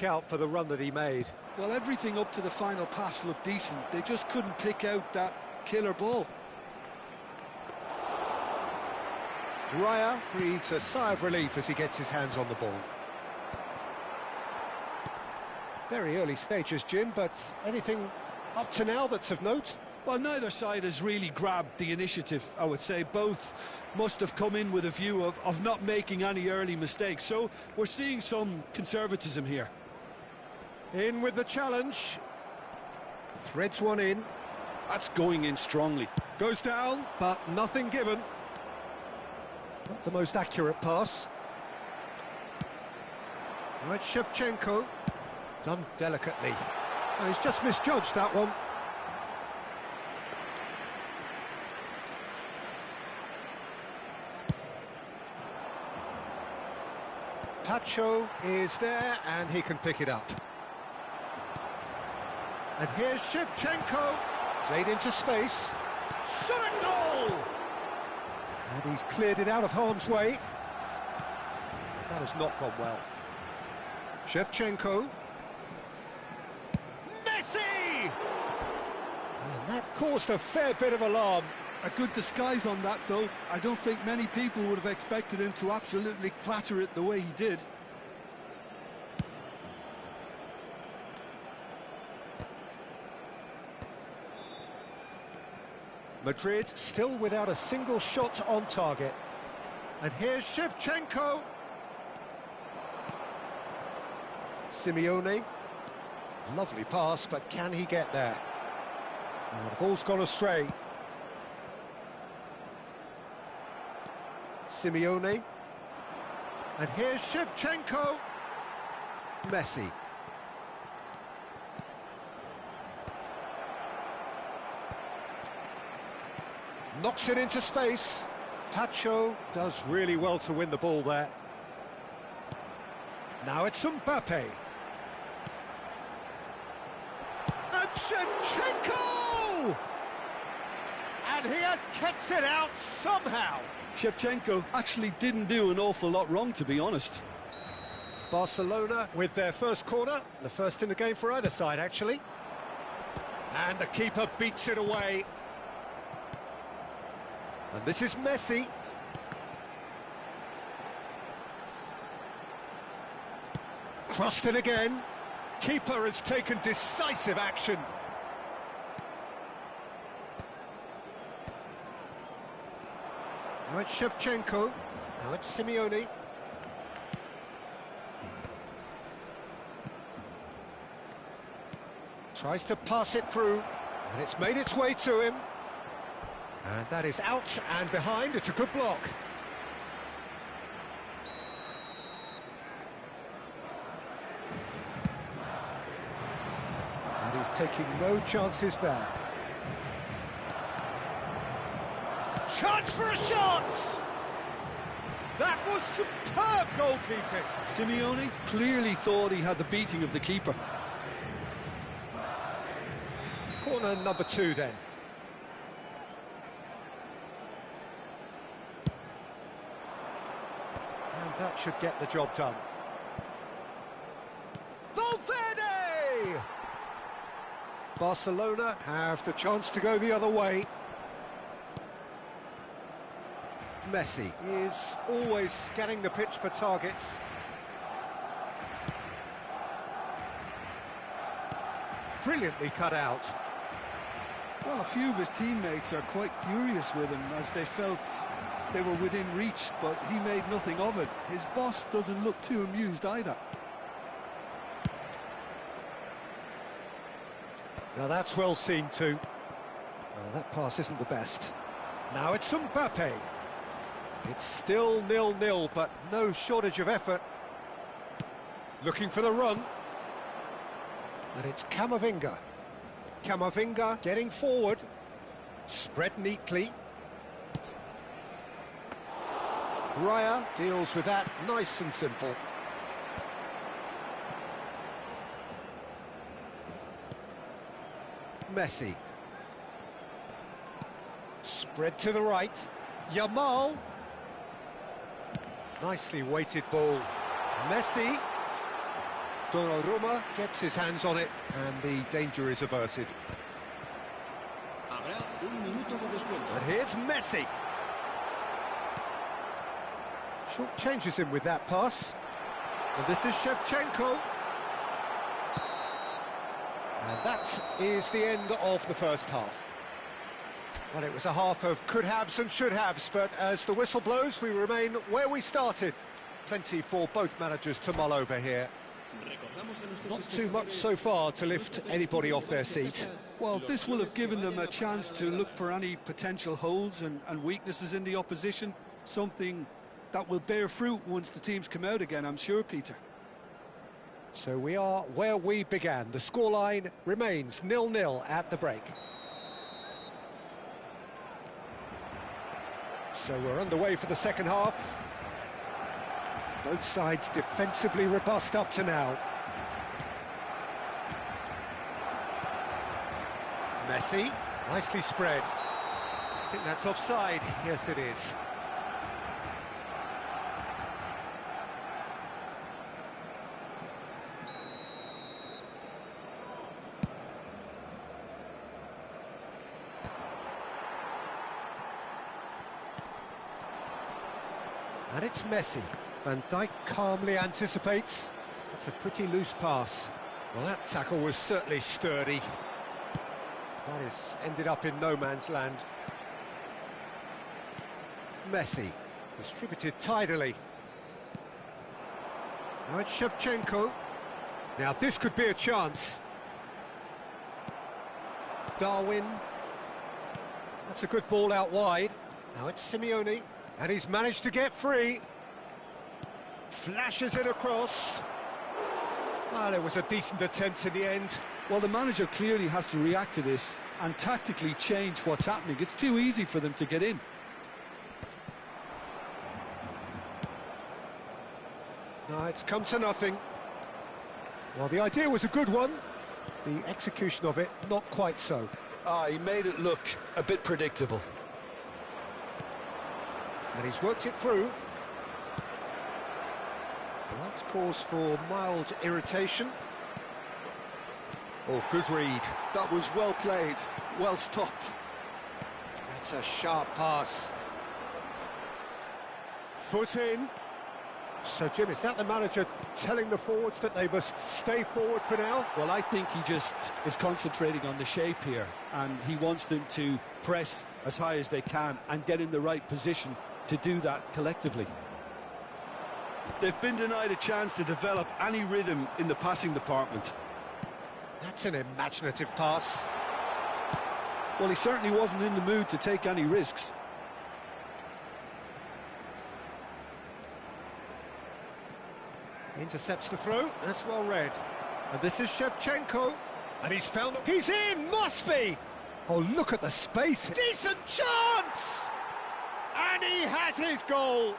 work out for the run that he made. Well, everything up to the final pass looked decent. They just couldn't pick out that killer ball. Raya breathes a sigh of relief as he gets his hands on the ball. Very early stages, Jim, but anything up to now that's of note? Well, neither side has really grabbed the initiative, I would say. Both must have come in with a view of not making any early mistakes. So we're seeing some conservatism here. In with the challenge. Threads one in. That's going in strongly. Goes down, but nothing given. Not the most accurate pass. Now it's Shevchenko. Done delicately. Oh, he's just misjudged that one. Tacho is there, and he can pick it up. And here's Shevchenko. Played into space. Shot a goal! And he's cleared it out of harm's way. That has not gone well. Shevchenko. Messi! And that caused a fair bit of alarm. A good disguise on that, though. I don't think many people would have expected him to absolutely clatter it the way he did. Madrid still without a single shot on target. And here's Shevchenko. Simeone. Lovely pass, but can he get there? Oh, the ball's gone astray. Simeone. And here's Shevchenko. Messi. Knocks it into space. Tacho does really well to win the ball there. Now it's Mbappe. And Shevchenko! And he has kept it out somehow. Shevchenko actually didn't do an awful lot wrong, to be honest. Barcelona with their first corner, the first in the game for either side, actually. And the keeper beats it away. And this is Messi. Crossed it again. Keeper has taken decisive action. Now it's Shevchenko. Now it's Simeone. Tries to pass it through, and it's made its way to him. And that is out and behind. It's a good block. And he's taking no chances there. Chance for a shot! That was superb goalkeeping. Simeone clearly thought he had the beating of the keeper. Corner number 2 then. And that should get the job done. Valverde! Barcelona have the chance to go the other way. Messi is always scanning the pitch for targets. Brilliantly cut out. Well, a few of his teammates are quite furious with him as they felt they were within reach, but he made nothing of it. His boss doesn't look too amused either. Now that's well seen too. Well, that pass isn't the best. Now it's Mbappe. It's still 0-0, but no shortage of effort. Looking for the run. And it's Camavinga. Camavinga getting forward. Spread neatly. Raya deals with that nice and simple. Messi. Spread to the right. Yamal. Nicely weighted ball. Messi. Donnarumma gets his hands on it, and the danger is averted. And here's Messi. Short changes him with that pass. And this is Shevchenko. And that is the end of the first half. Well, it was a half of could-haves and should-haves, but as the whistle blows, we remain where we started. Plenty for both managers to mull over here. Not too much so far to lift anybody off their seat. Well, this will have given them a chance to look for any potential holes and weaknesses in the opposition, something that will bear fruit once the teams come out again, I'm sure, Peter. So we are where we began. The scoreline remains 0-0 at the break. So we're underway for the second half. Both sides defensively robust up to now. Messi, nicely spread. I think that's offside. Yes, it is. And it's Messi. Van Dijk calmly anticipates. That's a pretty loose pass. Well, that tackle was certainly sturdy. That is ended up in no man's land. Messi, distributed tidily. Now it's Shevchenko. Now this could be a chance. Darwin. That's a good ball out wide. Now it's Simeone. And he's managed to get free. Flashes it across. Well, it was a decent attempt in the end. Well, the manager clearly has to react to this and tactically change what's happening. It's too easy for them to get in. No, it's come to nothing. Well, the idea was a good one. The execution of it, not quite so. He made it look a bit predictable. And he's worked it through. Well, that's cause for mild irritation. Oh, good read. That was well played, well stopped. That's a sharp pass. Foot in. So, Jim, is that the manager telling the forwards that they must stay forward for now? Well, I think he just is concentrating on the shape here, and he wants them to press as high as they can and get in the right position to do that collectively. They've been denied a chance to develop any rhythm in the passing department. That's an imaginative pass. Well, he certainly wasn't in the mood to take any risks. Intercepts the throw, that's well read. And this is Shevchenko. And he's found... He's in! Must be! Oh, look at the space! Decent chance! And he has his goal!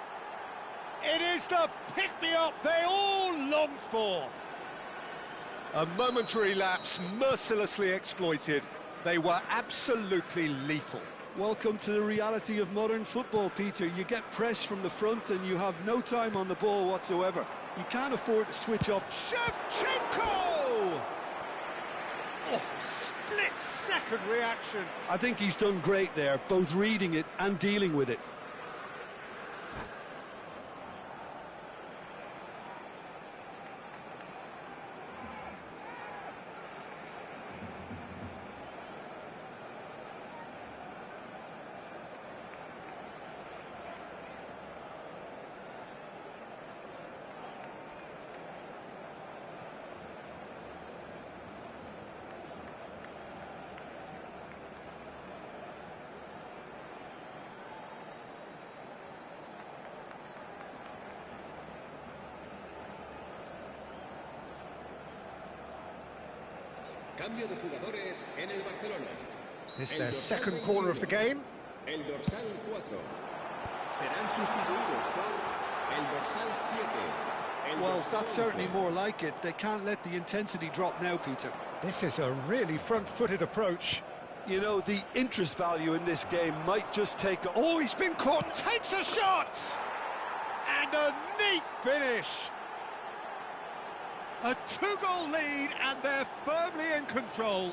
It is the pick-me-up they all longed for! A momentary lapse mercilessly exploited. They were absolutely lethal. Welcome to the reality of modern football, Peter. You get press from the front and you have no time on the ball whatsoever. You can't afford to switch off. Shevchenko! Oh, split-second reaction. I think he's done great there, both reading it and dealing with it. Cambio de jugadores en el Barcelona. This is their second corner of the game. El dorsal 4. Serán sustituidos por el dorsal 7. Well, that's certainly more like it. They can't let the intensity drop now, Peter. This is a really front-footed approach. You know, the interest value in this game might just take... Oh, he's been caught! Takes a shot! And a neat finish! A two-goal lead, and they're firmly in control.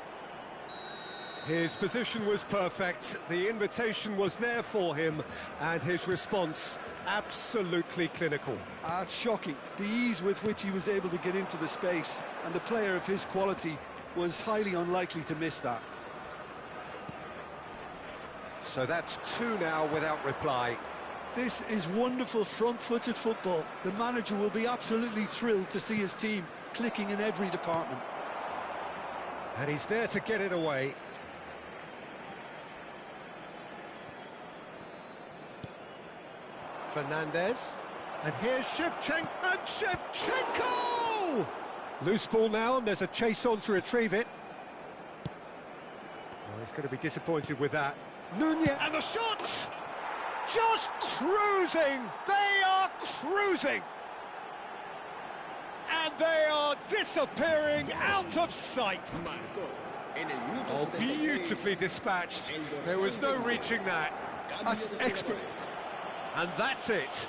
His position was perfect, the invitation was there for him, and his response absolutely clinical. It's shocking, the ease with which he was able to get into the space, and the player of his quality was highly unlikely to miss that. So that's two now without reply. This is wonderful front-footed football. The manager will be absolutely thrilled to see his team clicking in every department. And he's there to get it away. Fernandez, and here's Shevchenko, and Shevchenko! Loose ball now, and there's a chase on to retrieve it. Oh, he's going to be disappointed with that. Nunez, and the shot! Just cruising! They are cruising! And they are disappearing out of sight. Oh, beautifully dispatched. There was no reaching that. That's expert. And that's it.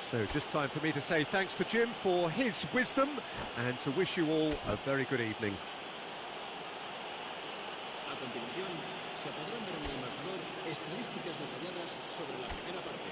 So just time for me to say thanks to Jim for his wisdom and to wish you all a very good evening. A continuación, se podrán ver en el marcador estadísticas detalladas sobre la primera parte.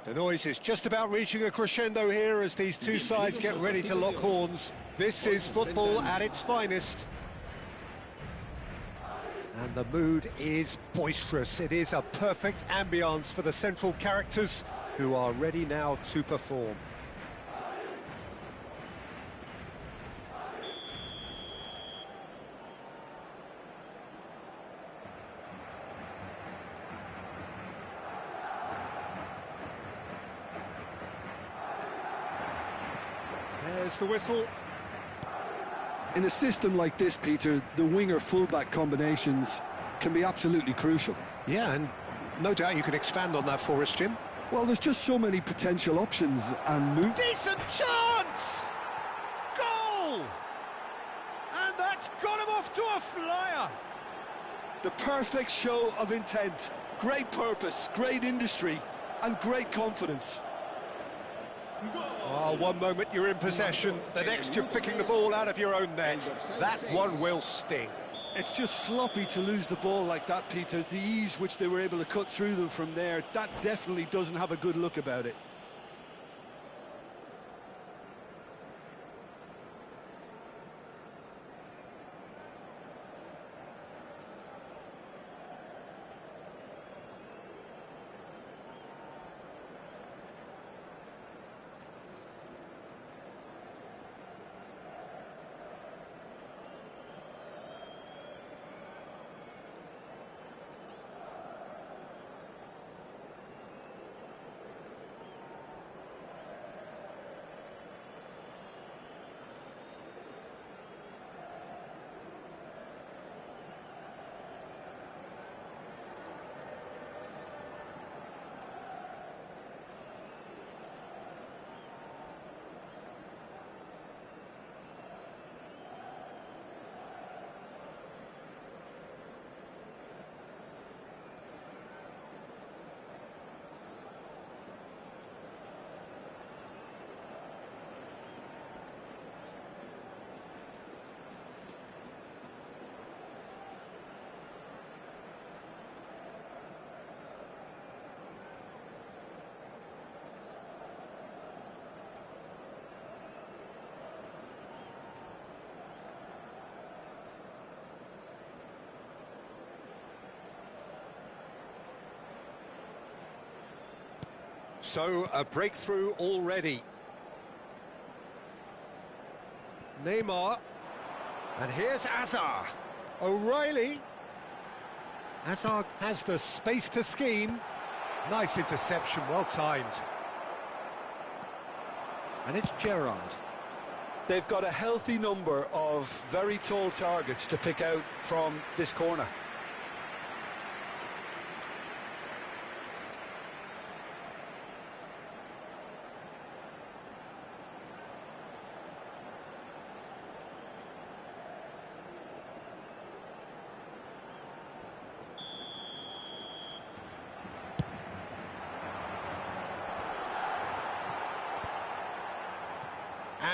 The noise is just about reaching a crescendo here as these two sides get ready to lock horns. This is football at its finest. And the mood is boisterous. It is a perfect ambience for the central characters who are ready now to perform. There's the whistle. In a system like this, Peter, the winger-fullback combinations can be absolutely crucial. Yeah, and no doubt you can expand on that for us, Jim. Well, there's just so many potential options and moves. Decent chance! Goal! And that's got him off to a flyer! The perfect show of intent. Great purpose, great industry, and great confidence. Oh, one moment you're in possession, the next you're picking the ball out of your own net. That one will sting. It's just sloppy to lose the ball like that, Peter. The ease which they were able to cut through them from there, that definitely doesn't have a good look about it. So, a breakthrough already. Neymar. And here's Azar. O'Reilly. Azar has the space to scheme. Nice interception, well timed. And it's Gerrard. They've got a healthy number of very tall targets to pick out from this corner.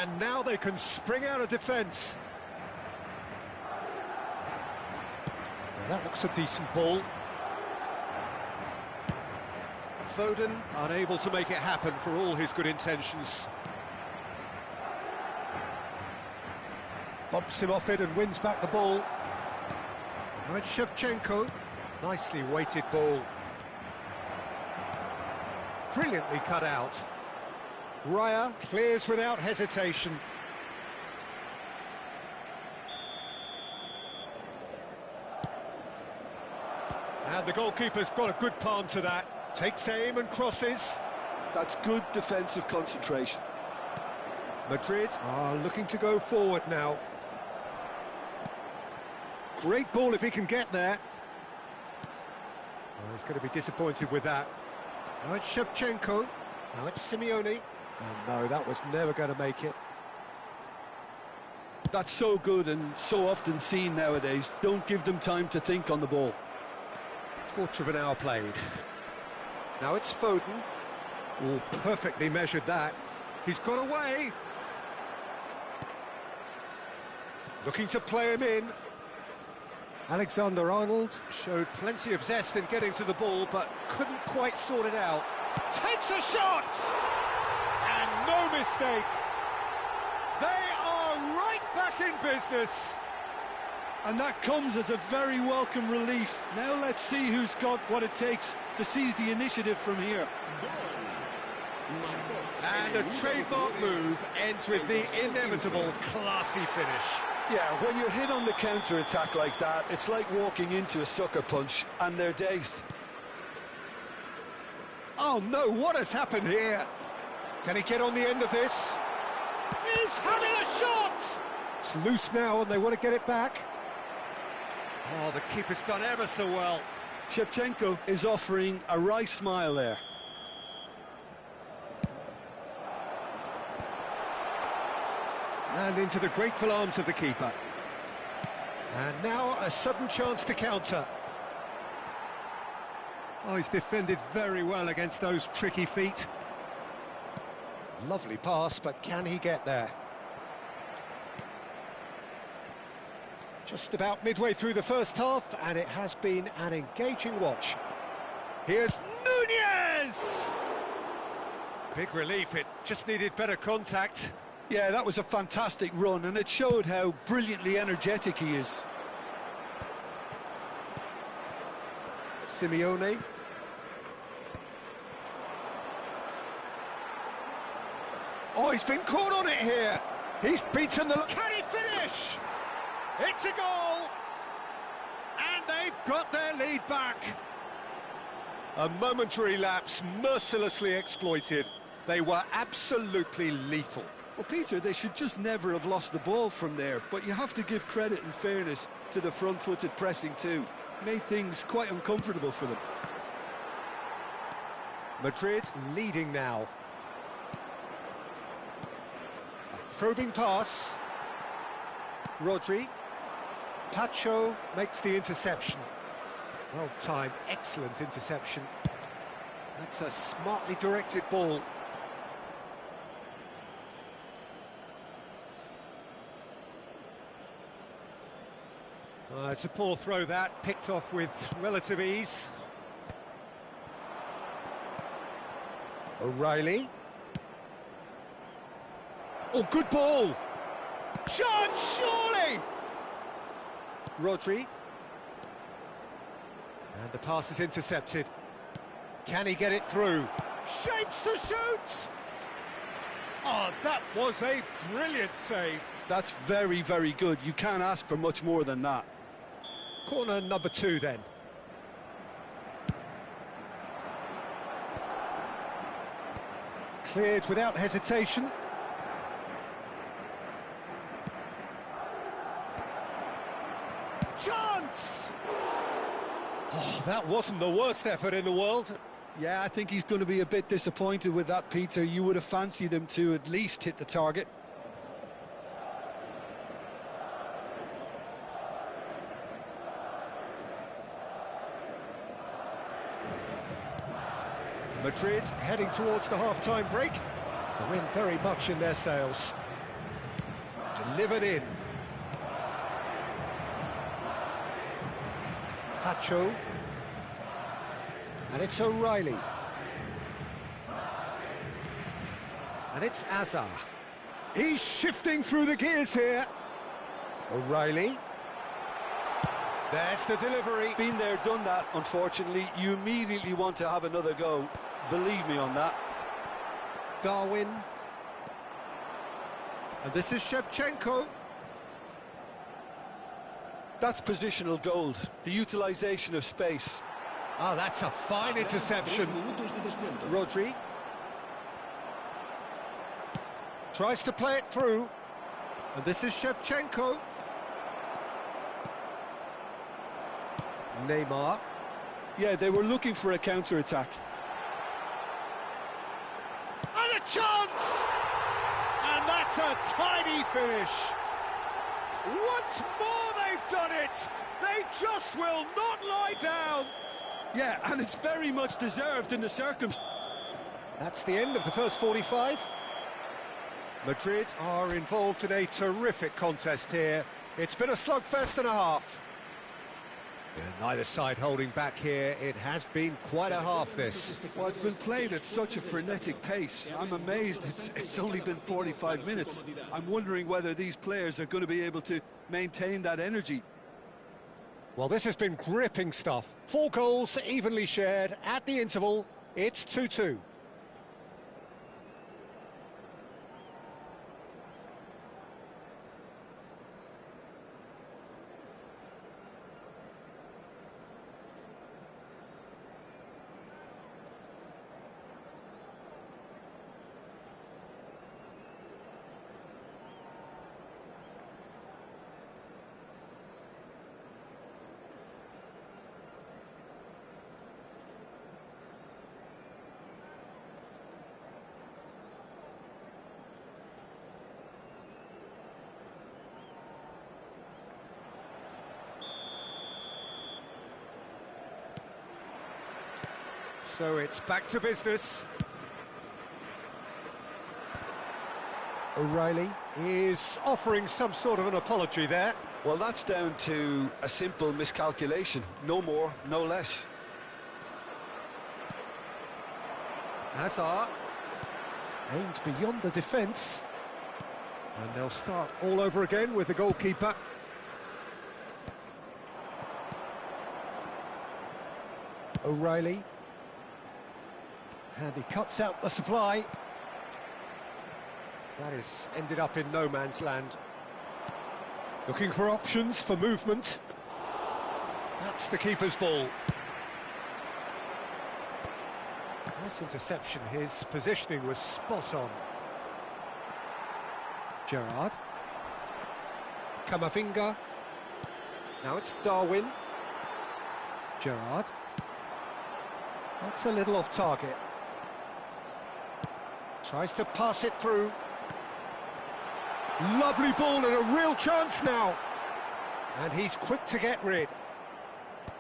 And now they can spring out of defence. Now that looks a decent ball. Foden unable to make it happen for all his good intentions. Bumps him off it and wins back the ball. Now it's Shevchenko. Nicely weighted ball. Brilliantly cut out. Raya clears without hesitation. And the goalkeeper's got a good palm to that. Takes aim and crosses. That's good defensive concentration. Madrid are looking to go forward now. Great ball if he can get there. Oh, he's going to be disappointed with that. Now it's Shevchenko. Now it's Simeone. And no, that was never going to make it. That's so good and so often seen nowadays. Don't give them time to think on the ball. Quarter of an hour played. Now it's Foden. Oh, perfectly measured that. He's got away. Looking to play him in. Alexander-Arnold showed plenty of zest in getting to the ball, but couldn't quite sort it out. Takes a shot! And no mistake. They are right back in business. And that comes as a very welcome relief. Now let's see who's got what it takes to seize the initiative from here. And a trademark move ends with the inevitable classy finish. Yeah, when you're hit on the counter-attack like that, it's like walking into a sucker punch, and they're dazed. Oh no, what has happened here? Can he get on the end of this? He's having a shot! It's loose now and they want to get it back. Oh, the keeper's done ever so well. Shevchenko is offering a wry smile there. And into the grateful arms of the keeper. And now a sudden chance to counter. Oh, he's defended very well against those tricky feet. Lovely pass, but can he get there? Just about midway through the first half, and it has been an engaging watch. Here's Nunez! Big relief, it just needed better contact. Yeah, that was a fantastic run, and it showed how brilliantly energetic he is. Simeone. Oh, he's been caught on it here. He's beaten the... Can he finish? It's a goal! And they've got their lead back. A momentary lapse mercilessly exploited. They were absolutely lethal. Well, Peter, they should just never have lost the ball from there, but you have to give credit and fairness to the front-footed pressing too. Made things quite uncomfortable for them. Madrid leading now. A probing pass. Rodri. Tacho makes the interception. Well timed, excellent interception. That's a smartly directed ball. It's a poor throw that, picked off with relative ease. O'Reilly. Oh, good ball! Chance, surely! Rodri. And the pass is intercepted. Can he get it through? Shapes to shoot! Oh, that was a brilliant save. That's very, very good. You can't ask for much more than that. Corner number 2 then. Cleared without hesitation. Chance! Oh, that wasn't the worst effort in the world. Yeah, I think he's going to be a bit disappointed with that, Peter. You would have fancied him to at least hit the target. Madrid heading towards the half-time break. The wind very much in their sails. Delivered in. Tacho. And it's O'Reilly. And it's Azar. He's shifting through the gears here. O'Reilly. There's the delivery. Been there, done that, unfortunately. You immediately want to have another go. Believe me on that. Darwin. And this is Shevchenko. That's positional gold, the utilisation of space. Oh, that's a fine interception. Rodri. Tries to play it through. And this is Shevchenko. Neymar. Yeah, they were looking for a counter-attack. And a chance! And that's a tiny finish. Once more they've done it. They just will not lie down. Yeah, and it's very much deserved in the circumstances. That's the end of the first 45. Madrid are involved in a terrific contest here. It's been a slugfest and a half. Yeah, neither side holding back here. It has been quite a half, this. Well, it's been played at such a frenetic pace. I'm amazed it's only been 45 minutes. I'm wondering whether these players are going to be able to maintain that energy. Well, this has been gripping stuff. 4 goals evenly shared at the interval. It's 2-2. So it's back to business. O'Reilly is offering some sort of an apology there. Well, that's down to a simple miscalculation. No more, no less. Hazard aims beyond the defence. And they'll start all over again with the goalkeeper. O'Reilly. And he cuts out the supply. That has ended up in no man's land. Looking for options for movement. That's the keeper's ball. Nice interception. His positioning was spot on. Gerrard. Camavinga. Now it's Darwin. Gerrard. That's a little off target. Tries to pass it through. Lovely ball and a real chance now. And he's quick to get rid.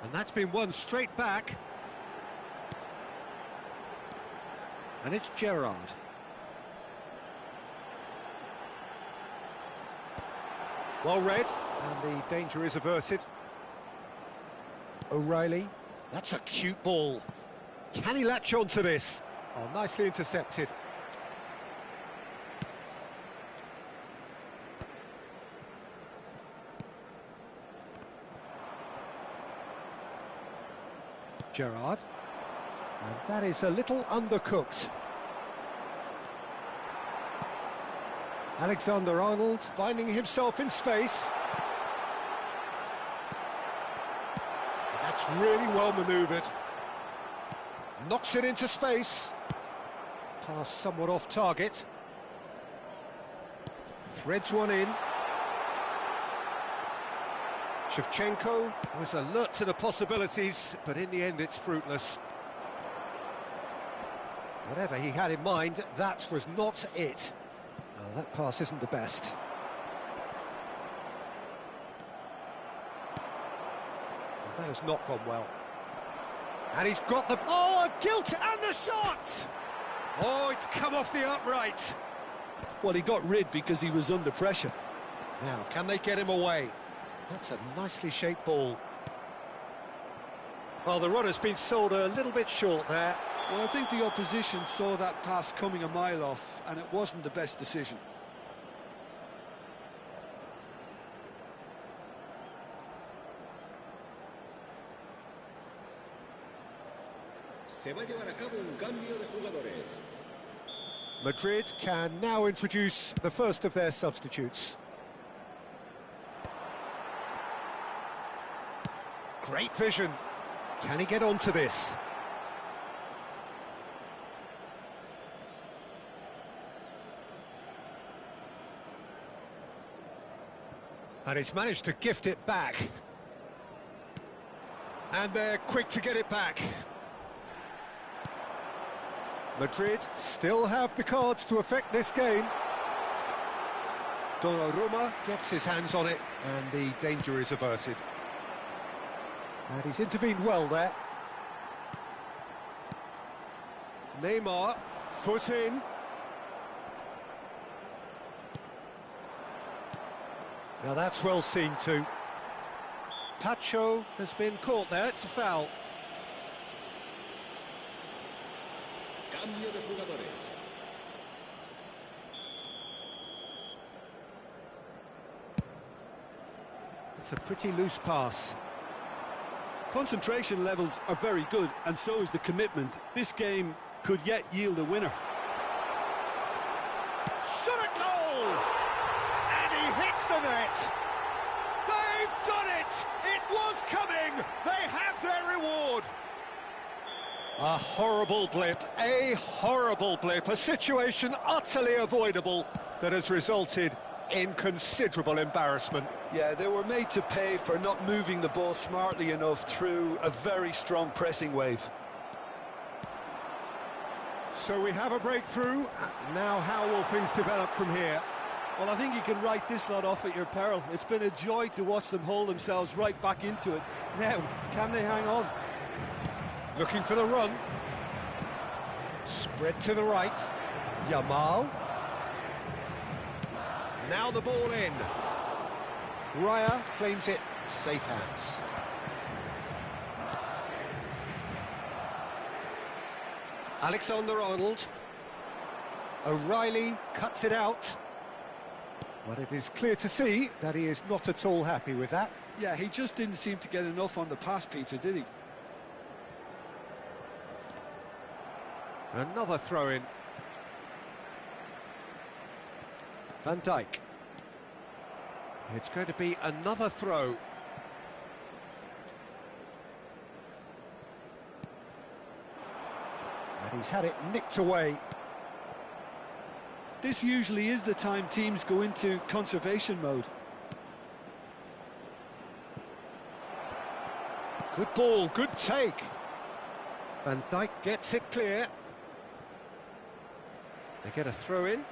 And that's been won straight back. And it's Gerrard. Well read, and the danger is averted. O'Reilly. That's a cute ball. Can he latch on to this? Oh, nicely intercepted. Gerrard. And that is a little undercooked. Alexander-Arnold finding himself in space. And that's really well manoeuvred. Knocks it into space. Pass somewhat off target. Threads one in. Shevchenko was alert to the possibilities, but in the end it's fruitless. Whatever he had in mind, that was not it. Oh, that pass isn't the best. Well, that has not gone well. And he's got the... Oh, a gilt and the shot! Oh, it's come off the upright. Well, he got rid because he was under pressure. Now, can they get him away? That's a nicely shaped ball. Well, the runner's been sold a little bit short there. Well, I think the opposition saw that pass coming a mile off, and it wasn't the best decision. Se va a llevar a cabo un cambio de jugadores. Madrid can now introduce the first of their substitutes. Great vision. Can he get onto this? And he's managed to gift it back. And they're quick to get it back. Madrid still have the cards to affect this game. Donnarumma gets his hands on it, and the danger is averted. And he's intervened well there. Neymar, foot in. Now that's well seen too. Pacho has been caught there, it's a foul. Cambio de jugadores. It's a pretty loose pass. Concentration levels are very good, and so is the commitment. This game could yet yield a winner. Shot at goal! And he hits the net! They've done it! It was coming! They have their reward! A horrible blip, a situation utterly avoidable that has resulted in considerable embarrassment. Yeah, they were made to pay for not moving the ball smartly enough through a very strong pressing wave. So we have a breakthrough. Now how will things develop from here? Well, I think you can write this lot off at your peril. It's been a joy to watch them hold themselves right back into it. Now, can they hang on? Looking for the run. Spread to the right. Yamal. Now the ball in. Raya claims it. Safe hands. Alexander-Arnold. O'Reilly cuts it out. But it is clear to see that he is not at all happy with that. Yeah, he just didn't seem to get enough on the pass, Peter, did he? Another throw-in. Van Dijk. It's going to be another throw. And he's had it nicked away. This usually is the time teams go into conservation mode. Good ball, good take. Van Dijk gets it clear. They get a throw-in.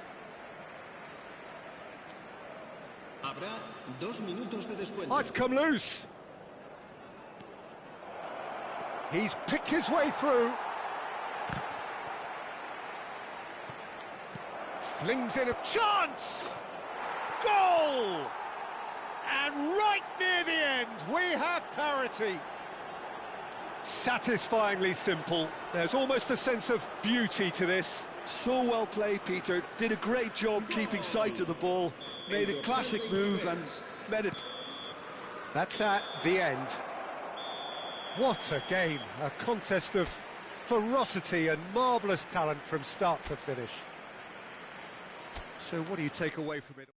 Habrá 2 minutos de descuento. Oh, it's come loose. He's picked his way through. Flings in a chance! Goal! And right near the end, we have parity. Satisfyingly simple. There's almost a sense of beauty to this. So well played, Peter. Did a great job keeping sight of the ball. Made a classic move and met it. That's that, the end. What a game. A contest of ferocity and marvellous talent from start to finish. So what do you take away from it?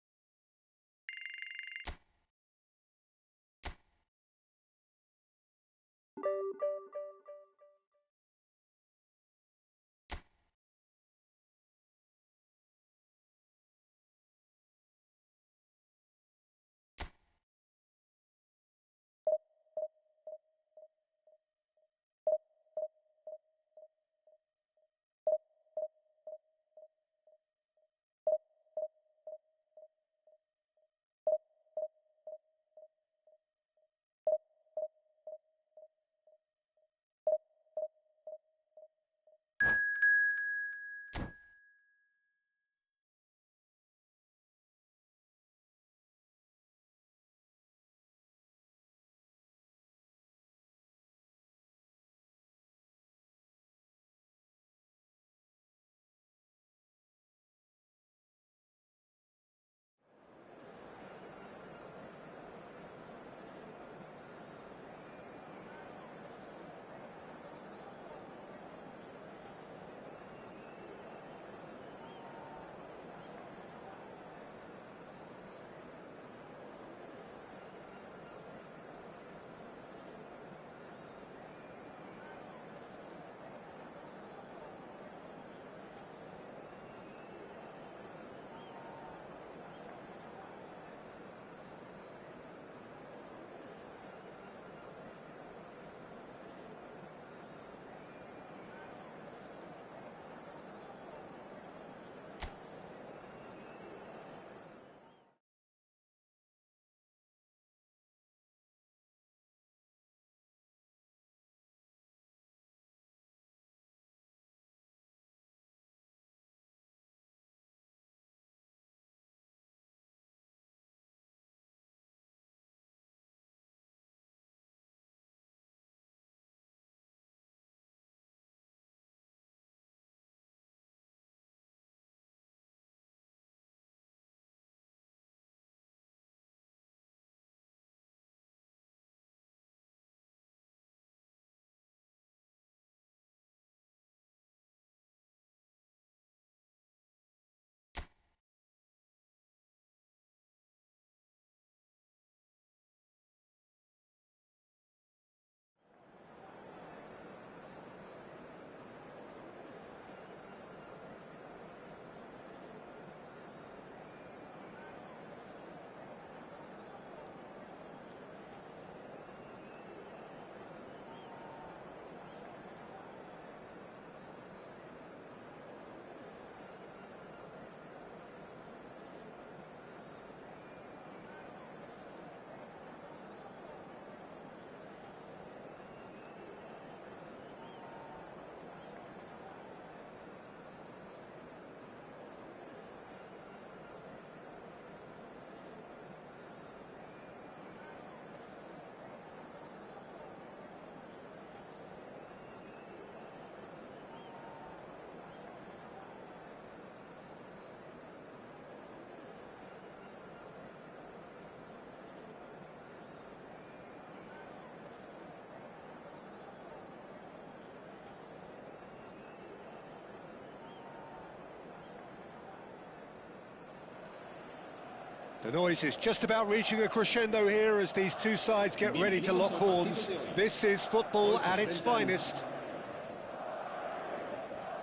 The noise is just about reaching a crescendo here as these two sides get ready to lock horns. This is football at its finest.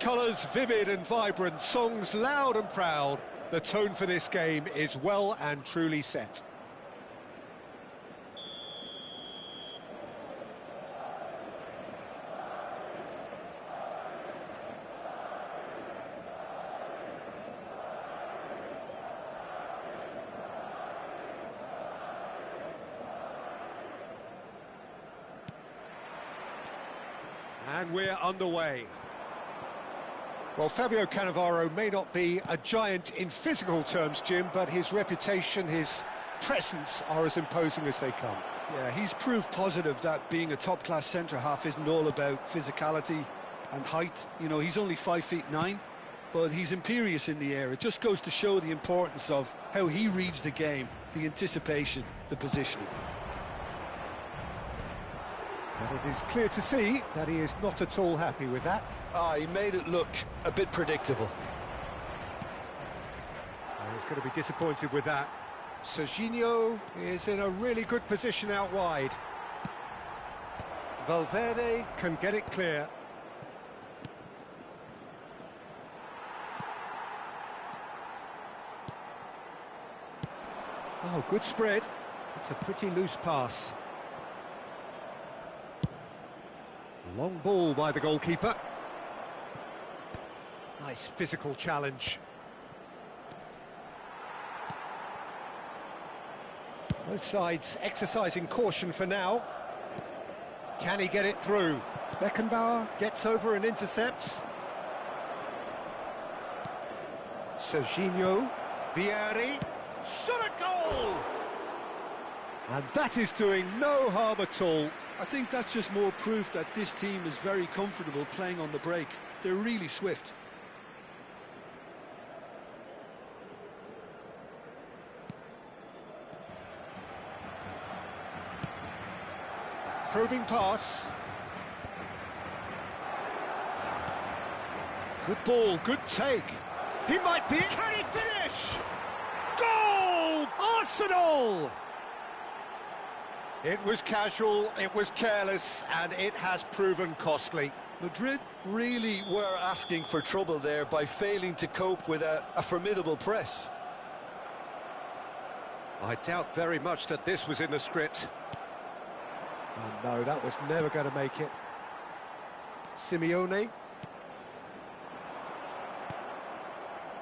Colours vivid and vibrant, songs loud and proud. The tone for this game is well and truly set. And we're underway. Well, Fabio Cannavaro may not be a giant in physical terms, Jim, but his reputation, his presence are as imposing as they come. Yeah, he's proved positive that being a top-class centre-half isn't all about physicality and height. You know, he's only 5'9", but he's imperious in the air. It just goes to show the importance of how he reads the game, the anticipation, the positioning. And it is clear to see that he is not at all happy with that. He made it look a bit predictable. And he's going to be disappointed with that. Serginho is in a really good position out wide. Valverde can get it clear. Oh, good spread. It's a pretty loose pass. Long ball by the goalkeeper. Nice physical challenge. Both sides exercising caution for now. Can he get it through? Beckenbauer gets over and intercepts. Serginho. Vieri. Shot a goal! And that is doing no harm at all. I think that's just more proof that this team is very comfortable playing on the break. They're really swift. Probing pass. Good ball, good take. He might be... Can he finish? Goal! Arsenal! It was casual, it was careless, and it has proven costly. Madrid really were asking for trouble there by failing to cope with a formidable press. I doubt very much that this was in the script. Oh no, that was never going to make it. Simeone.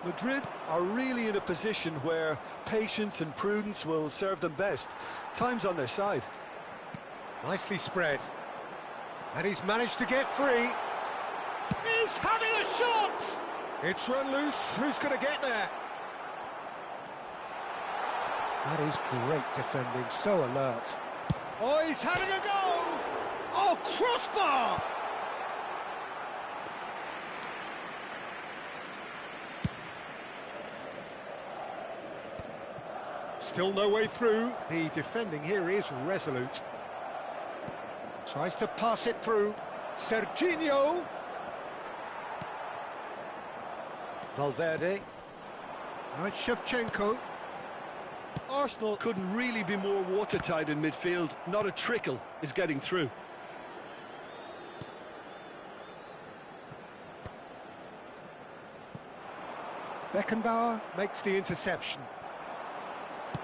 Madrid are really in a position where patience and prudence will serve them best. Time's on their side. Nicely spread. And he's managed to get free. He's having a shot! It's run loose. Who's going to get there? That is great defending, so alert. Oh, he's having a go! Oh, crossbar! Still no way through. The defending here is resolute. Tries to pass it through. Serginho. Valverde. Now it's Shevchenko. Arsenal couldn't really be more watertight in midfield. Not a trickle is getting through. Beckenbauer makes the interception.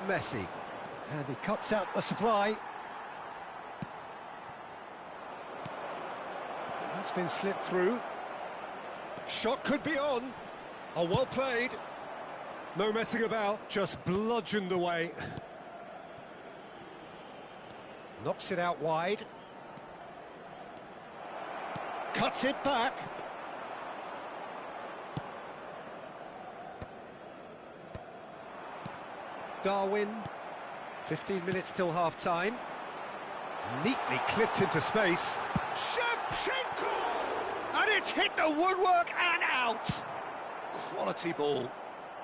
Messi. And he cuts out the supply. That's been slipped through. Shot could be on. Oh, well played. No messing about, just bludgeoned away. Knocks it out wide. Cuts it back. Darwin. 15 minutes till half-time. Neatly clipped into space. Shevchenko! And it's hit the woodwork and out! Quality ball.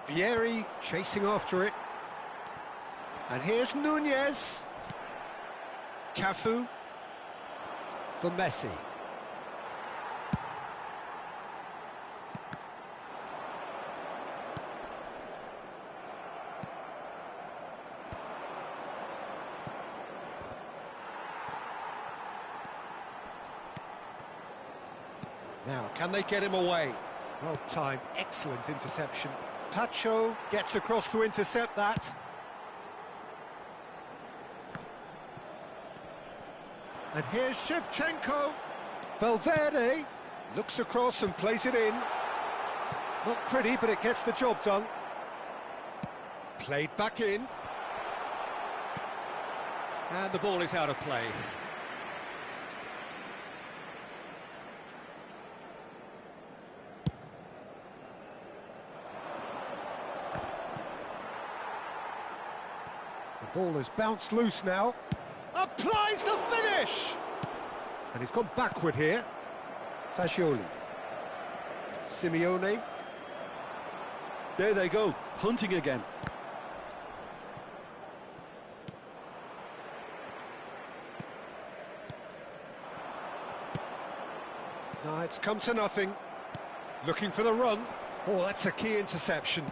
Vieri chasing after it. And here's Nunez. Cafu for Messi. Now, can they get him away? Well timed, excellent interception. Tacho gets across to intercept that. And here's Shevchenko. Valverde looks across and plays it in. Not pretty, but it gets the job done. Played back in. And the ball is out of play. The ball has bounced loose now. Applies the finish! And he's gone backward here. Fagioli. Simeone. There they go, hunting again. No, it's come to nothing. Looking for the run. Oh, that's a key interception.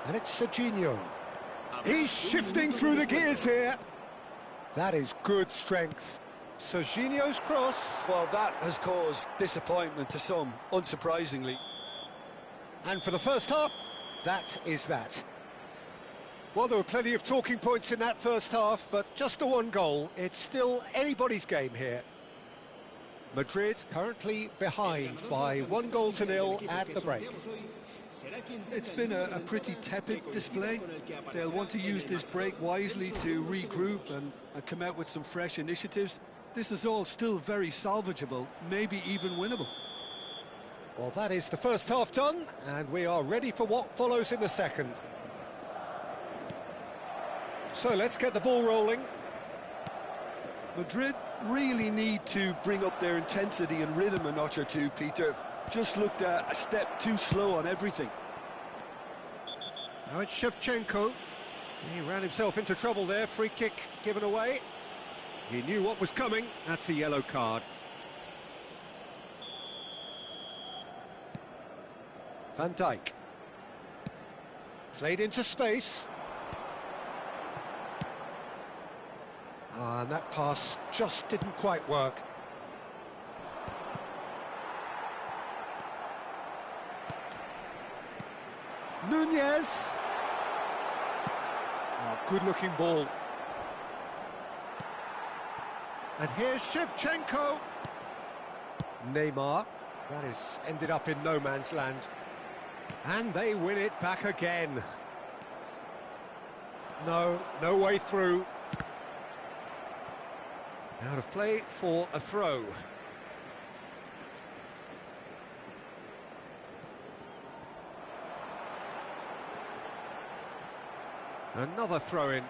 And it's Serginho. He's shifting through the gears here. That is good strength. Serginho's cross. Well, that has caused disappointment to some, unsurprisingly. And for the first half, that is that. Well, there were plenty of talking points in that first half, but just the one goal. It's still anybody's game here. Madrid currently behind by 1-0 at the break. It's been a pretty tepid display. They'll want to use this break wisely to regroup and come out with some fresh initiatives. This is all still very salvageable, maybe even winnable. Well, that is the first half done, and we are ready for what follows in the second. So let's get the ball rolling. Madrid really need to bring up their intensity and rhythm a notch or two, Peter. Just looked a step too slow on everything. Now it's Shevchenko. He ran himself into trouble there. Free kick given away. He knew what was coming. That's a yellow card. Van Dijk. Played into space. And that pass just didn't quite work. Nunez. Oh, good-looking ball. And here's Shevchenko. Neymar. That is ended up in no man's land. And they win it back again. No way through. Out of play for a throw. Another throw-in.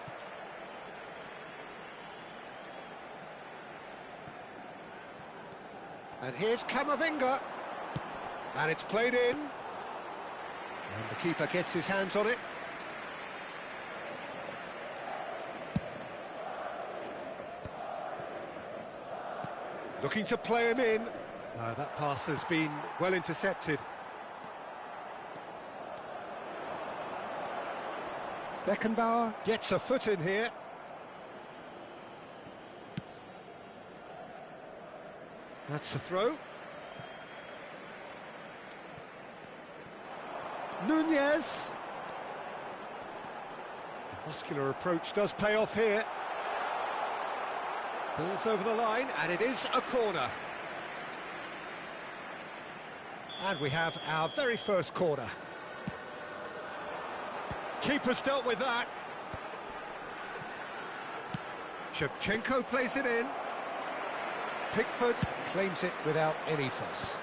And here's Camavinga. And it's played in. And the keeper gets his hands on it. Looking to play him in. That pass has been well intercepted. Beckenbauer gets a foot in here. That's a throw. Nunez. The muscular approach does pay off here. Ball's over the line, and it is a corner. And we have our very first corner. Keeper's dealt with that. Shevchenko plays it in. Pickford claims it without any fuss.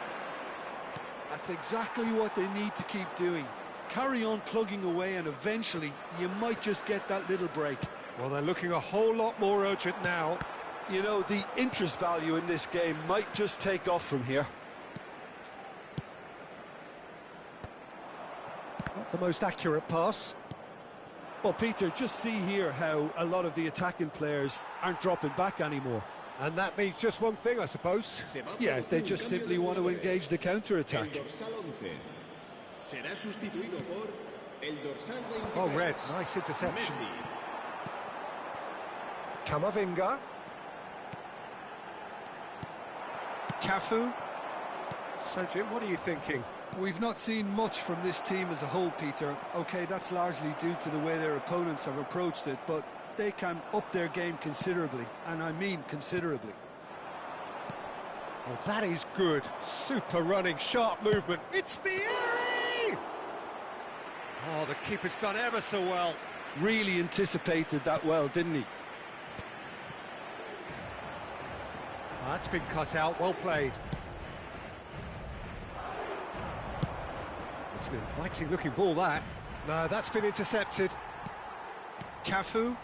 That's exactly what they need to keep doing. Carry on plugging away, and eventually you might just get that little break. Well, they're looking a whole lot more urgent now. You know, the interest value in this game might just take off from here. Not the most accurate pass. Well, Peter, just see here how a lot of the attacking players aren't dropping back anymore. And that means just one thing, I suppose. Yeah, they just simply want to engage the counter-attack. Oh, red, nice interception. Camavinga. Cafu. So, Jim, what are you thinking? We've not seen much from this team as a whole, Peter. OK, that's largely due to the way their opponents have approached it, but they can up their game considerably, and I mean considerably. Well, that is good. Super running, sharp movement. It's Vieri! Oh, the keeper's done ever so well. Really anticipated that well, didn't he? That's been cut out, well played. It's an inviting looking ball, that. No, that's been intercepted. Cafu.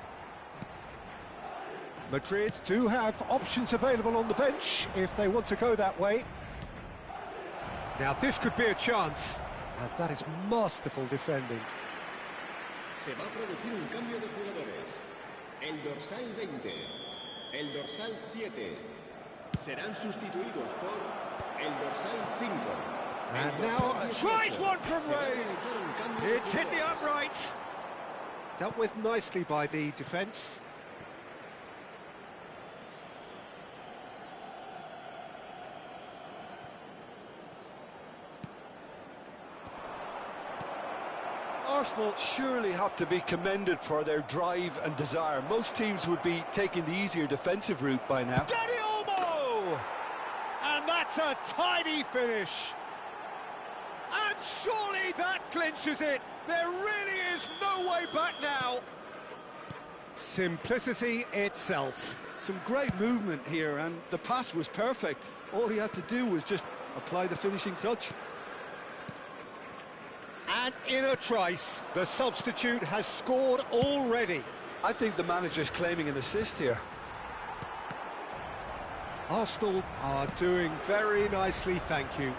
Madrid do have options available on the bench if they want to go that way. Now this could be a chance, and that is masterful defending. Se va a producir un cambio de jugadores. El dorsal 20, el dorsal 7 serán sustituidos por el dorsal 5. And now tries one from range. It's hit the upright. Dealt with nicely by the defence. Arsenal surely have to be commended for their drive and desire. Most teams would be taking the easier defensive route by now. Danny Olmo! And that's a tidy finish. And surely that clinches it. There really is no way back now. Simplicity itself. Some great movement here, and the pass was perfect. All he had to do was just apply the finishing touch. And in a trice, the substitute has scored already. I think the manager's claiming an assist here. Arsenal are doing very nicely, thank you.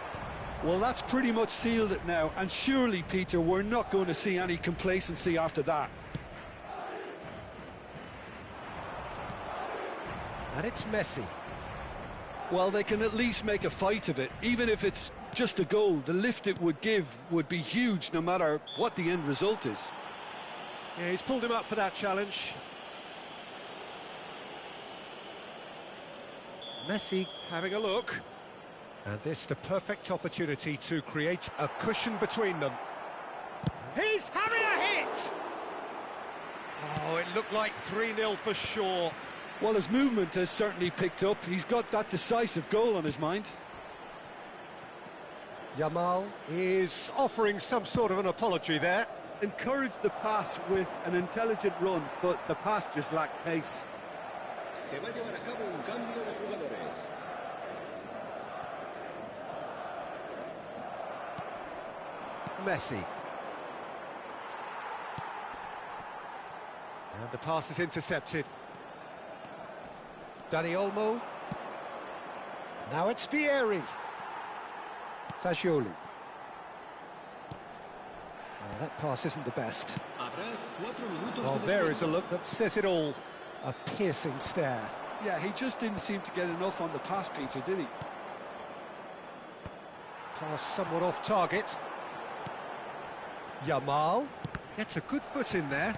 Well, that's pretty much sealed it now, and surely, Peter, we're not going to see any complacency after that. And it's Messi. Well, they can at least make a fight of it. Even if it's just a goal, the lift it would give would be huge, no matter what the end result is. Yeah, he's pulled him up for that challenge. Messi having a look. And this the perfect opportunity to create a cushion between them. He's having a hit! Oh, it looked like 3-0 for sure. Well, his movement has certainly picked up. He's got that decisive goal on his mind. Yamal is offering some sort of an apology there. Encouraged the pass with an intelligent run, but the pass just lacked pace. Se va a llevar a cabo un cambio de jugadores. Messi. And the pass is intercepted. Danny Olmo. Now it's Vieri. Fagioli. That pass isn't the best. Habrá 4 minutos Well, de there is a descuento. look that says it all. A piercing stare. Yeah, he just didn't seem to get enough on the pass, Peter, did he? Pass somewhat off target. Yamal gets a good foot in there.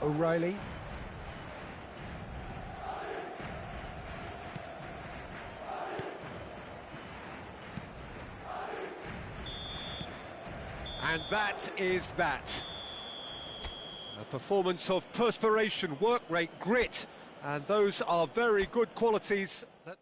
O'Reilly. And that is that. A performance of perspiration, work rate, grit, and those are very good qualities that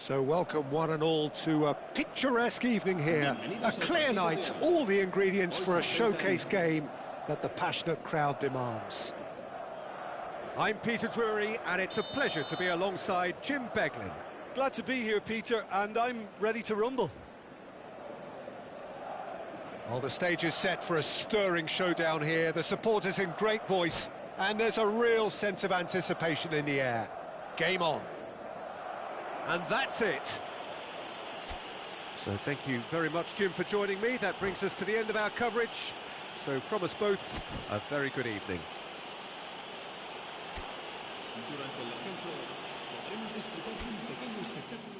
So welcome one and all to a picturesque evening here. A clear night, all the ingredients for a showcase game that the passionate crowd demands. I'm Peter Drury, and it's a pleasure to be alongside Jim Beglin. Glad to be here, Peter, and I'm ready to rumble. Well, the stage is set for a stirring showdown here. The supporters in great voice, and there's a real sense of anticipation in the air. Game on. And that's it. So thank you very much, Jim, for joining me. That brings us to the end of our coverage. So from us both, a very good evening. Durante el descanso podremos disfrutar de un pequeño espectáculo.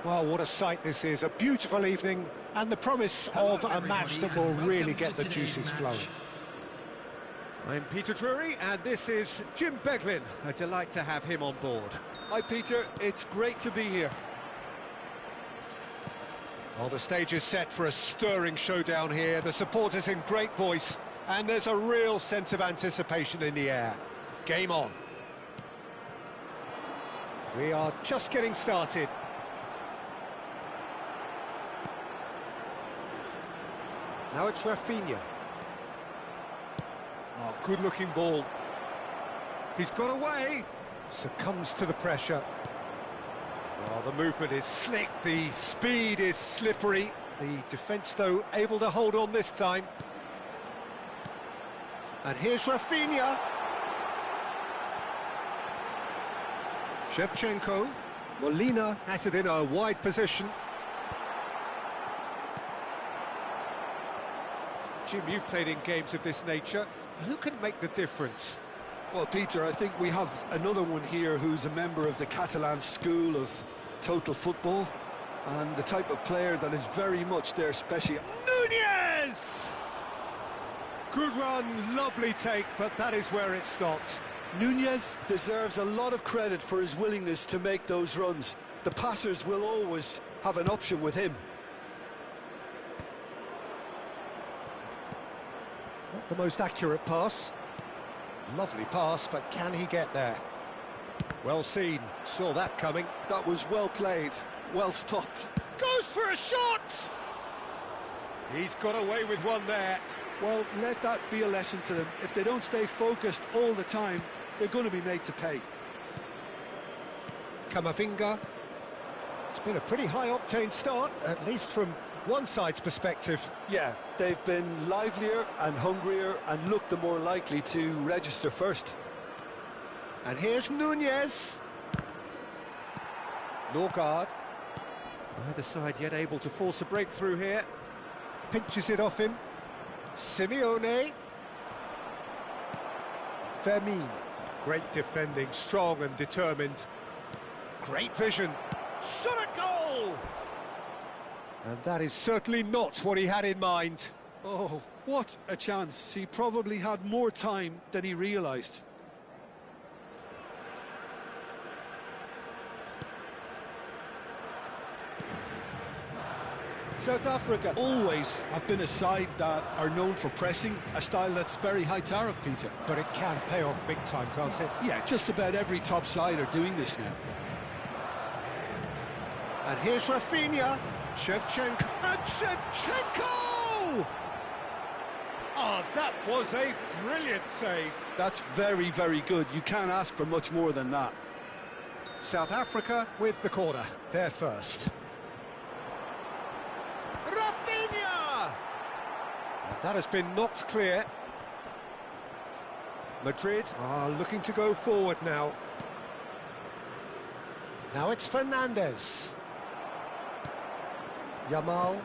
Well, what a sight this is. A beautiful evening and the promise of a match that will really get the juices flowing. I'm Peter Drury, and this is Jim Beglin. A delight to have him on board. Hi, Peter. It's great to be here. Well, the stage is set for a stirring showdown here. The supporters in great voice, and there's a real sense of anticipation in the air. Game on. We are just getting started. Now it's Rafinha. Oh, good-looking ball. He's got away. Succumbs to the pressure. Oh, the movement is slick. The speed is slippery. The defence, though, able to hold on this time. And here's Rafinha. Shevchenko. Molina has it in a wide position. Jim, you've played in games of this nature. Who can make the difference? Well, Peter, I think we have another one here who's a member of the Catalan school of total football, and the type of player that is very much their speciality. Nunez! Good run, lovely take, but that is where it stopped. Nunez deserves a lot of credit for his willingness to make those runs. The passers will always have an option with him. Not the most accurate pass. Lovely pass, but can he get there? Well seen, saw that coming. That was well played, well stopped. Goes for a shot! He's got away with one there. Well, let that be a lesson to them. If they don't stay focused all the time, they're going to be made to pay. Camavinga. It's been a pretty high-octane start, at least from one side's perspective. Yeah, they've been livelier and hungrier and looked the more likely to register first. And here's Nunez. Norgard. Neither side yet able to force a breakthrough here. Pinches it off him. Simeone. Fermin. Great defending, strong and determined. Great vision. Shot a goal! And that is certainly not what he had in mind. Oh, what a chance. He probably had more time than he realised. South Africa always have been a side that are known for pressing, a style that's very high tariff, Peter. But it can pay off big time, can't it? Yeah, just about every top side are doing this now. And here's Rafinha, Shevchenko, and Shevchenko! Oh, that was a brilliant save. That's very, very good. You can't ask for much more than that. South Africa with the corner, they're first. Rafinha! And that has been knocked clear. Madrid are looking to go forward now. Now it's Fernandes. Yamal.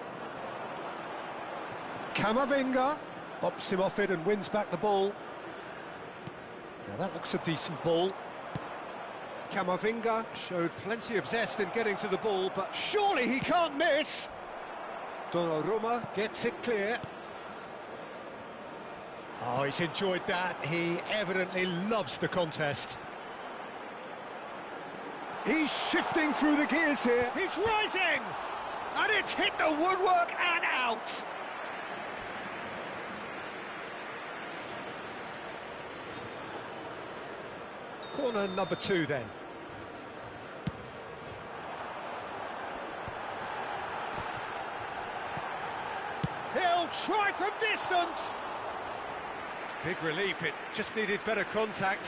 Camavinga bops him off it and wins back the ball. Now that looks a decent ball. Camavinga showed plenty of zest in getting to the ball, but surely he can't miss. Donnarumma gets it clear. Oh, he's enjoyed that. He evidently loves the contest. He's shifting through the gears here. He's rising! And it's hit the woodwork and out! Corner number 2 then. He'll try from distance! Big relief, it just needed better contact.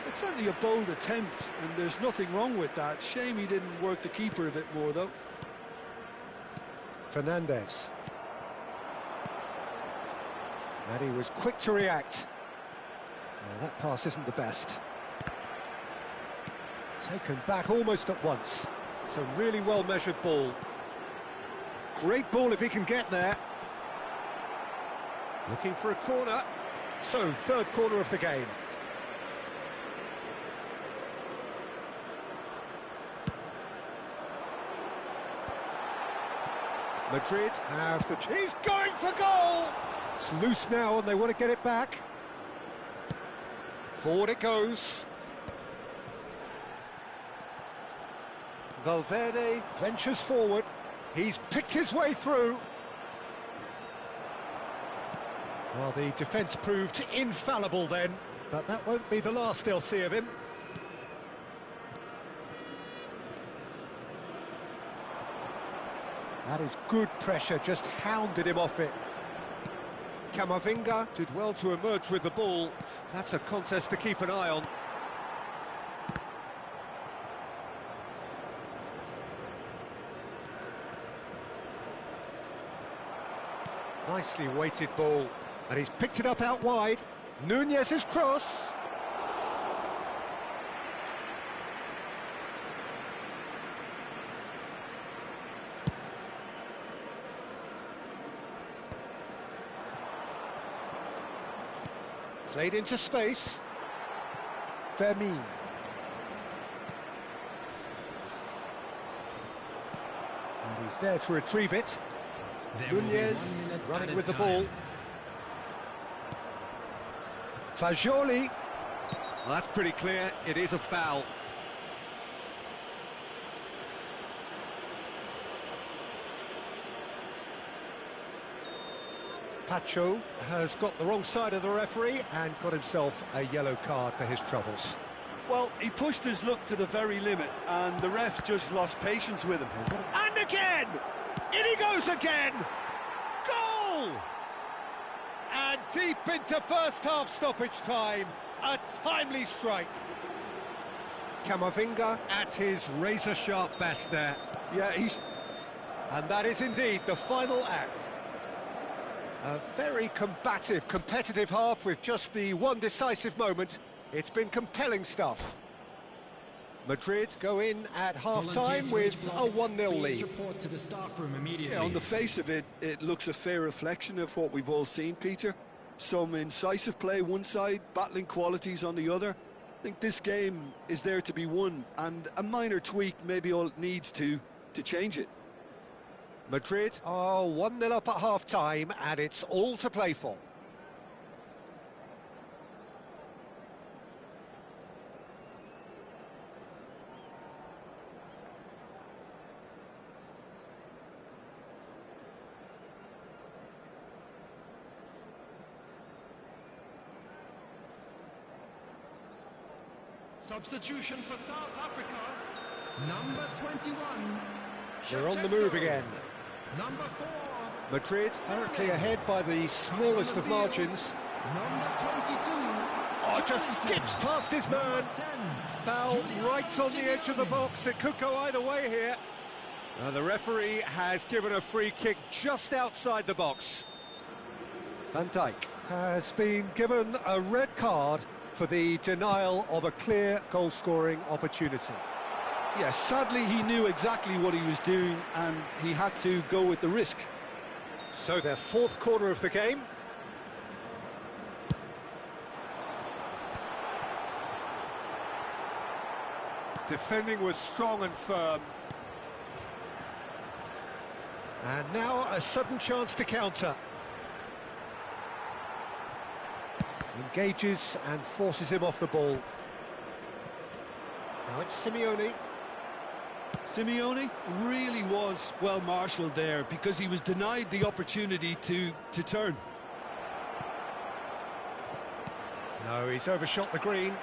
It's certainly a bold attempt, and there's nothing wrong with that. Shame he didn't work the keeper a bit more, though. Fernandes. And he was quick to react. Well, that pass isn't the best. Taken back almost at once. It's a really well-measured ball. Great ball if he can get there. Looking for a corner. So, third corner of the game. Madrid have the... He's going for goal! It's loose now and they want to get it back. Forward it goes. Valverde ventures forward. He's picked his way through. Well, the defence proved infallible then, but that won't be the last they'll see of him. That is good pressure, just hounded him off it. Camavinga did well to emerge with the ball. That's a contest to keep an eye on. Nicely weighted ball, and he's picked it up out wide. Nunez's cross. Played into space. Fermin. And he's there to retrieve it. Nunez running with the ball. Fagioli. Well, that's pretty clear. It is a foul. Pacho has got the wrong side of the referee and got himself a yellow card for his troubles. Well, he pushed his luck to the very limit, and the refs just lost patience with him. And again! In he goes again! Goal! And deep into first half stoppage time, a timely strike. Camavinga at his razor-sharp best there. Yeah, he's... And that is indeed the final act. A very combative, competitive half with just the one decisive moment. It's been compelling stuff. Madrid go in at half-time with a 1-0 lead. Report to the staff room immediately. Yeah, on the face of it, it looks a fair reflection of what we've all seen, Peter. Some incisive play one side, battling qualities on the other. I think this game is there to be won, and a minor tweak maybe all it needs to change it. Madrid are 1-0 up at half-time, and it's all to play for. Substitution for South Africa. Number 21. They're on the move again. Number 4. Madrid currently ahead by the smallest of margins. Number 22. Oh, just skips past his man. Foul right on the edge of the box. It could go either way here. The referee has given a free kick just outside the box. Van Dijk has been given a red card for the denial of a clear goal-scoring opportunity. Yes, sadly he knew exactly what he was doing and he had to go with the risk. So their fourth corner of the game. Defending was strong and firm. And now a sudden chance to counter. Engages and forces him off the ball. Now it's Simeone. Simeone really was well marshalled there because he was denied the opportunity to turn. No, he's overshot the green.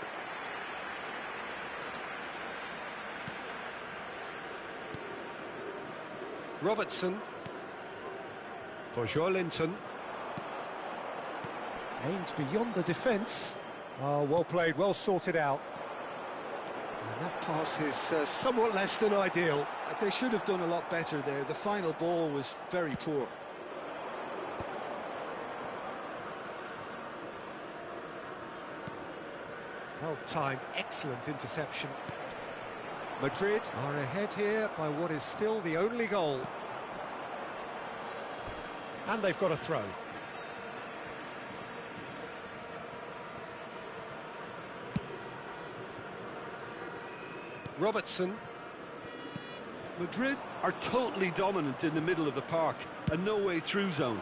Robertson for Joelinton. Aims beyond the defence. Oh, well played, well sorted out. And that pass is somewhat less than ideal. They should have done a lot better there. The final ball was very poor. Well timed, excellent interception. Madrid are ahead here by what is still the only goal. And they've got a throw. Robertson. Madrid are totally dominant in the middle of the park, a no-way through zone.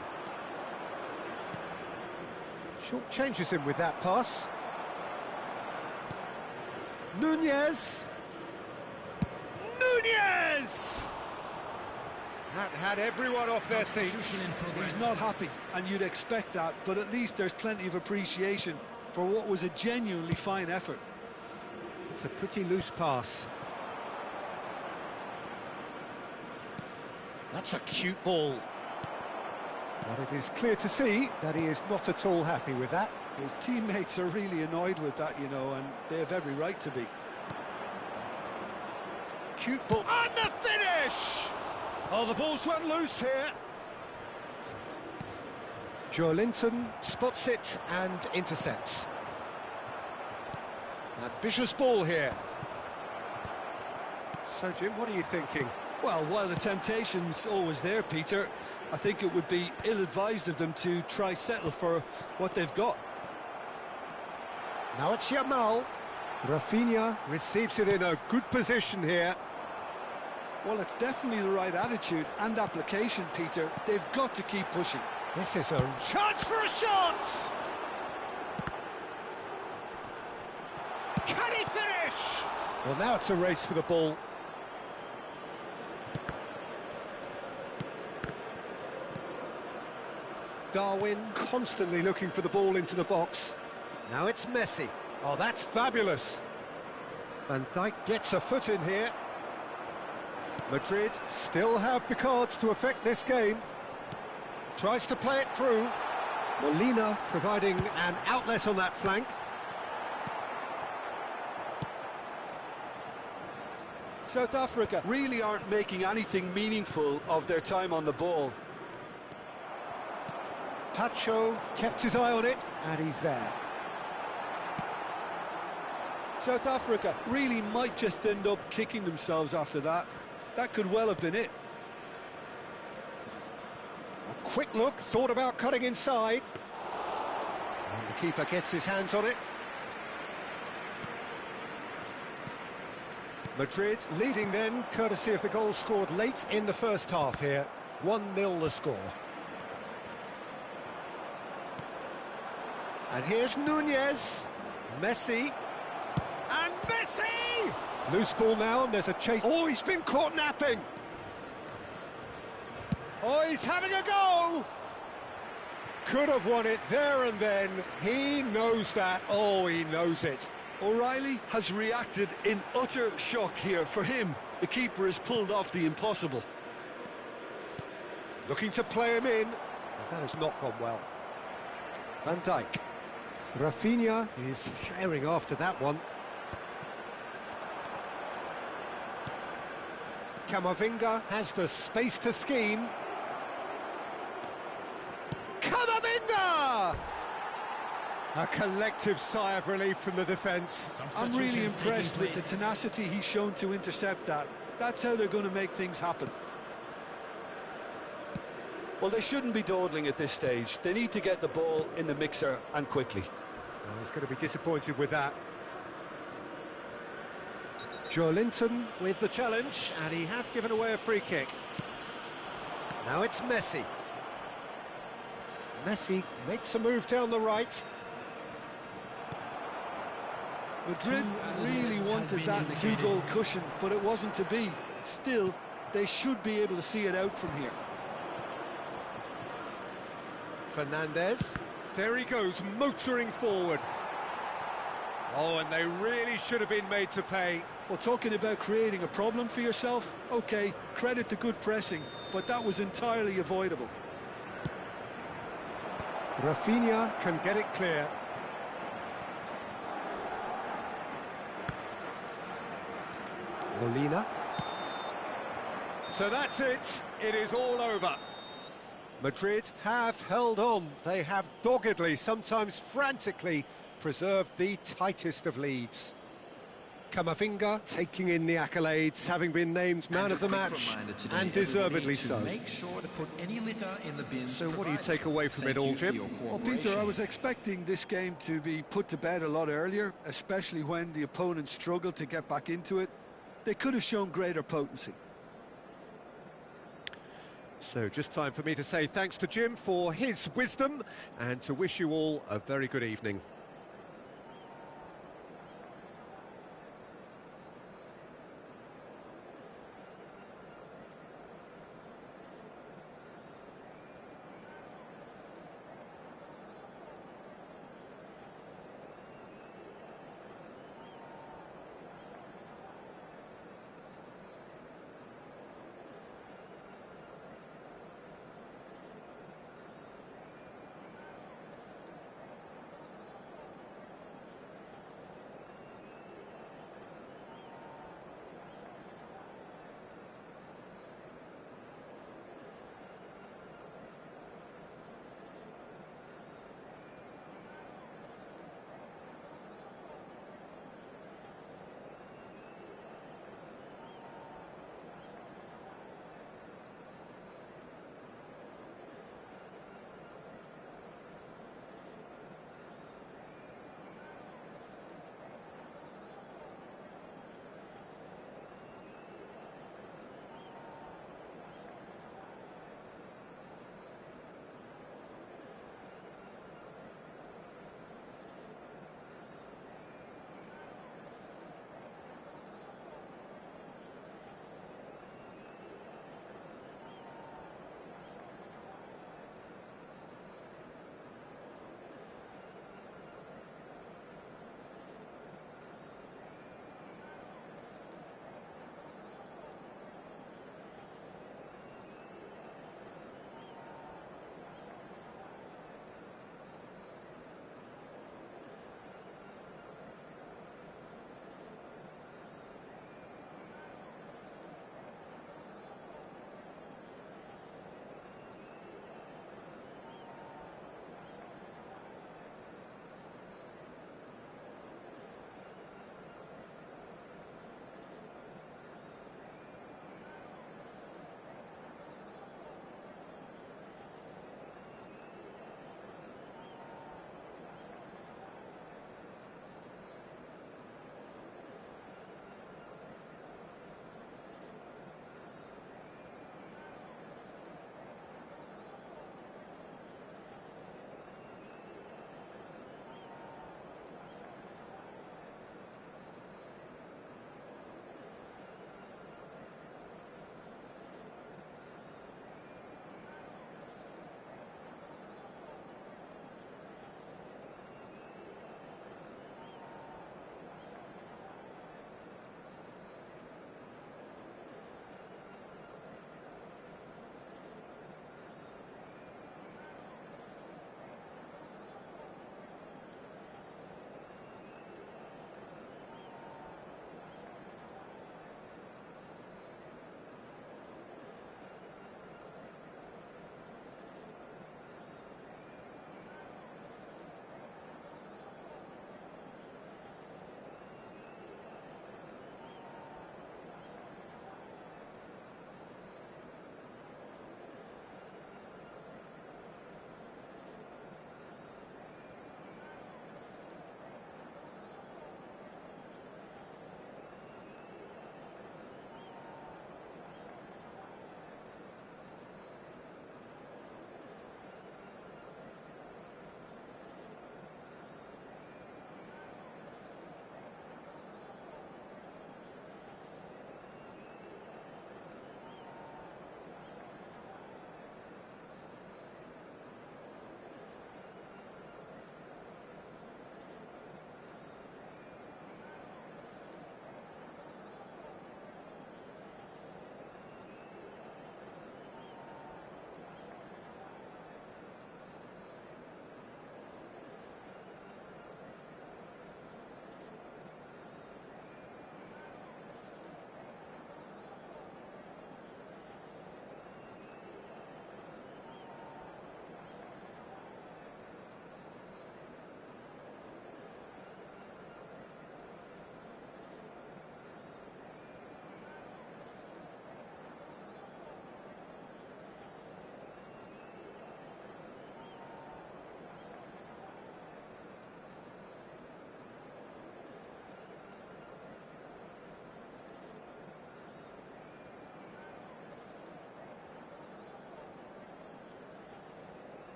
Short changes him with that pass. Nunez! Nunez! That had everyone off their seats. He's not happy, and you'd expect that, but at least there's plenty of appreciation for what was a genuinely fine effort. It's a pretty loose pass. That's a cute ball. But it is clear to see that he is not at all happy with that. His teammates are really annoyed with that, you know, and they have every right to be. Cute ball. And the finish! Oh, the ball's run loose here. Joelinton spots it and intercepts. Ambitious ball here. So, Jim, what are you thinking? Well, while the temptation's always there, Peter, I think it would be ill-advised of them to try settle for what they've got. Now it's Yamal. Rafinha receives it in a good position here. Well, it's definitely the right attitude and application, Peter. They've got to keep pushing. This is a chance for a shot! Can he finish? Well, now it's a race for the ball. Darwin constantly looking for the ball into the box. Now it's Messi. Oh, that's fabulous. Van Dijk gets a foot in here. Madrid still have the cards to affect this game. Tries to play it through. Molina providing an outlet on that flank. South Africa really aren't making anything meaningful of their time on the ball. Tacho kept his eye on it, and he's there. South Africa really might just end up kicking themselves after that. That could well have been it. A quick look, thought about cutting inside. And the keeper gets his hands on it. Madrid leading then, courtesy of the goal scored late in the first half here. 1-0 the score. And here's Nunez. Messi. And Messi! Loose ball now, and there's a chase. Oh, he's been caught napping. Oh, he's having a go! Could have won it there and then. He knows that. Oh, he knows it. O'Reilly has reacted in utter shock here. For him, the keeper has pulled off the impossible. Looking to play him in. That has not gone well. Van Dijk. Rafinha is sharing after that one. Camavinga has the space to scheme. Camavinga! A collective sigh of relief from the defence. I'm really impressed with the tenacity he's shown to intercept that. That's how they're going to make things happen. Well, they shouldn't be dawdling at this stage. They need to get the ball in the mixer, and quickly. Well, he's going to be disappointed with that. Joe Linton with the challenge, and he has given away a free kick. Now it's Messi. Messi makes a move down the right. Madrid really wanted that two-goal cushion, but it wasn't to be. Still, they should be able to see it out from here. Fernandez. There he goes, motoring forward. Oh, and they really should have been made to pay. Well, talking about creating a problem for yourself, OK, credit to good pressing, but that was entirely avoidable. Rafinha can get it clear. Molina. So that's it. It is all over. Madrid have held on. They have doggedly, sometimes frantically, preserved the tightest of leads. Camavinga taking in the accolades, having been named man of the match, and deservedly so. Make sure to put any litter in the bin. So what do you take away from it all, Jim? Well, Peter, I was expecting this game to be put to bed a lot earlier, especially when the opponent struggled to get back into it. They could have shown greater potency. So just time for me to say thanks to Jim for his wisdom and to wish you all a very good evening.